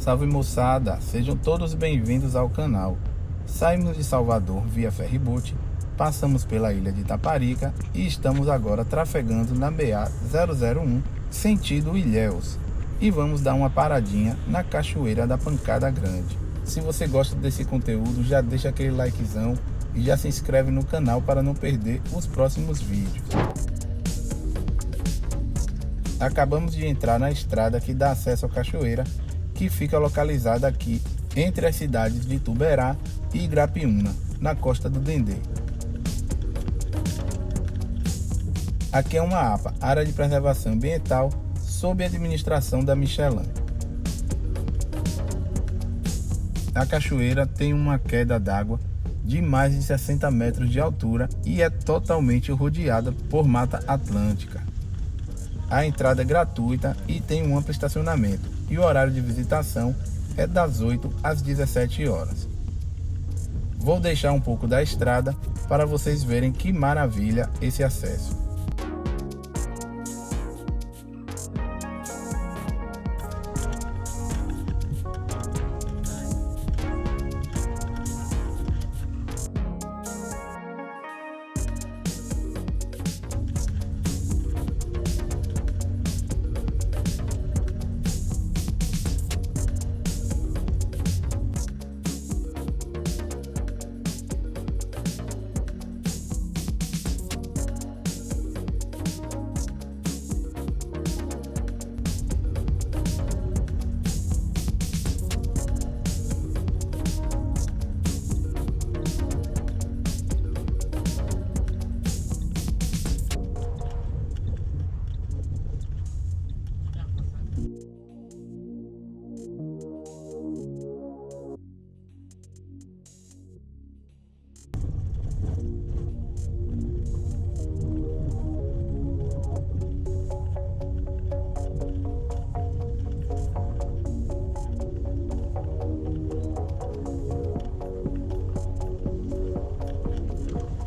Salve moçada, sejam todos bem-vindos ao canal. Saímos de Salvador via ferryboat, passamos pela ilha de Itaparica e estamos agora trafegando na BA-001 sentido Ilhéus. E vamos dar uma paradinha na Cachoeira da Pancada Grande. Se você gosta desse conteúdo, já deixa aquele likezão e já se inscreve no canal para não perder os próximos vídeos. Acabamos de entrar na estrada que dá acesso à cachoeira, que fica localizada aqui entre as cidades de Ituberá e Igrapiúna, na costa do Dendê. Aqui é uma APA, Área de Preservação Ambiental, sob a administração da Michelin. A cachoeira tem uma queda d'água de mais de 60 metros de altura e é totalmente rodeada por Mata Atlântica. A entrada é gratuita e tem um amplo estacionamento, e o horário de visitação é das 8 às 17 horas. Vou deixar um pouco da estrada para vocês verem que maravilha esse acesso.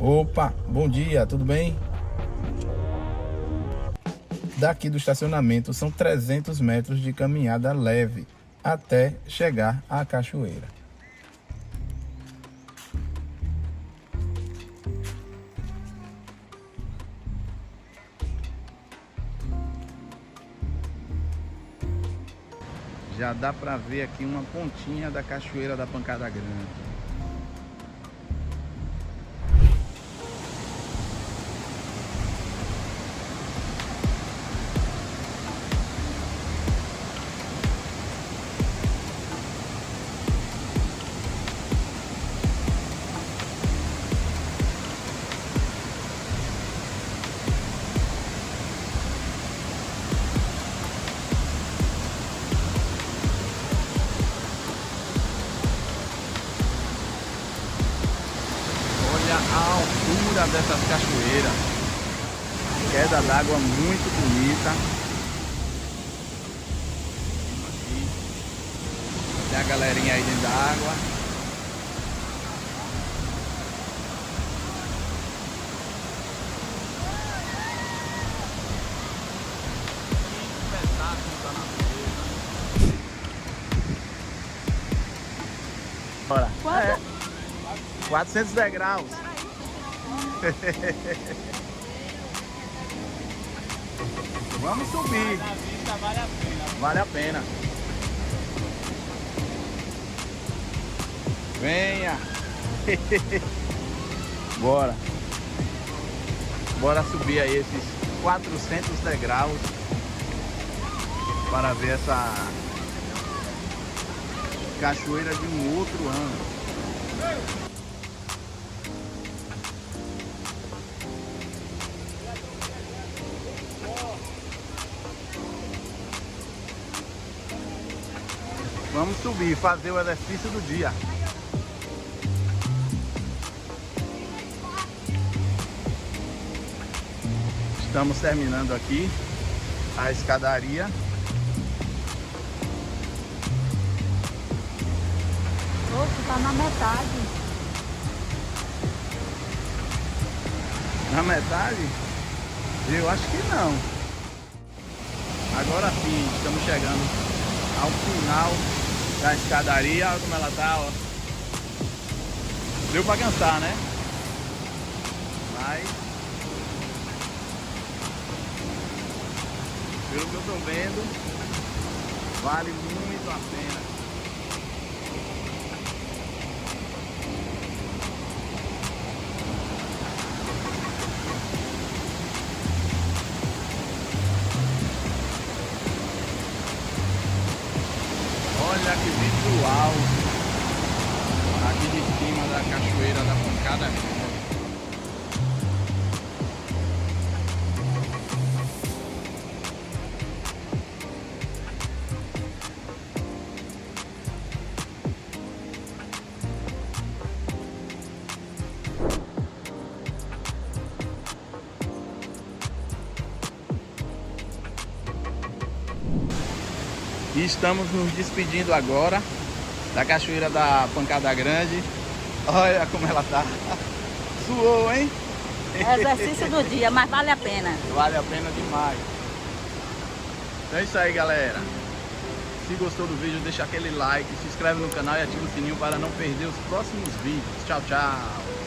Opa, bom dia, tudo bem? Daqui do estacionamento são 300 metros de caminhada leve até chegar à cachoeira. Já dá para ver aqui uma pontinha da Cachoeira da Pancada Grande. A altura dessas cachoeiras, queda d'água muito bonita. Aqui tem a galerinha aí dentro da água. Bora. 400 degraus. Vamos subir. Vale a pena. Venha. Bora. Bora subir aí esses 400 degraus para ver essa cachoeira de um outro ano. Vamos subir, fazer o exercício do dia. Estamos terminando aqui a escadaria. Oxe, tá na metade. Na metade? Eu acho que não. Agora sim, estamos chegando ao final Da escadaria, olha como ela tá, ó. Deu pra cansar, né? Mas pelo que eu tô vendo, vale muito a pena. Olha que visual aqui de cima da cachoeira da Pancada Grande. E estamos nos despedindo agora da cachoeira da Pancada Grande. Olha como ela tá. Suou, hein? É exercício do dia, mas vale a pena. Vale a pena demais. Então é isso aí, galera. Se gostou do vídeo, deixa aquele like, se inscreve no canal e ativa o sininho para não perder os próximos vídeos. Tchau, tchau.